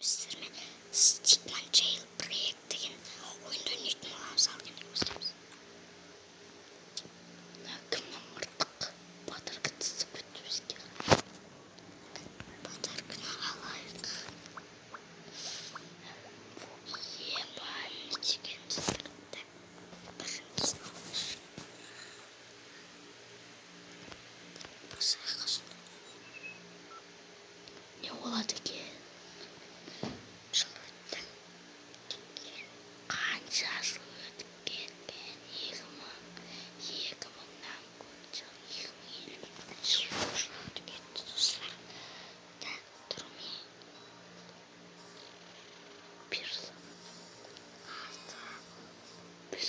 сіздермен Stickman Jailbreak деген ойынды ойнайтын боламыз. Ал кәне бастаймыз. Кімнен мыртық батырға тізіп өтті бізге. Батыргыны алайық. Ебан деген тізілікті бірімізін алыш. Басай қасын. Не болады екен? Жыл өтті. Қанша жыл өткен? 2000-нан көп жыл. 2050 жыл өткен достар. Так, тұрме. Біз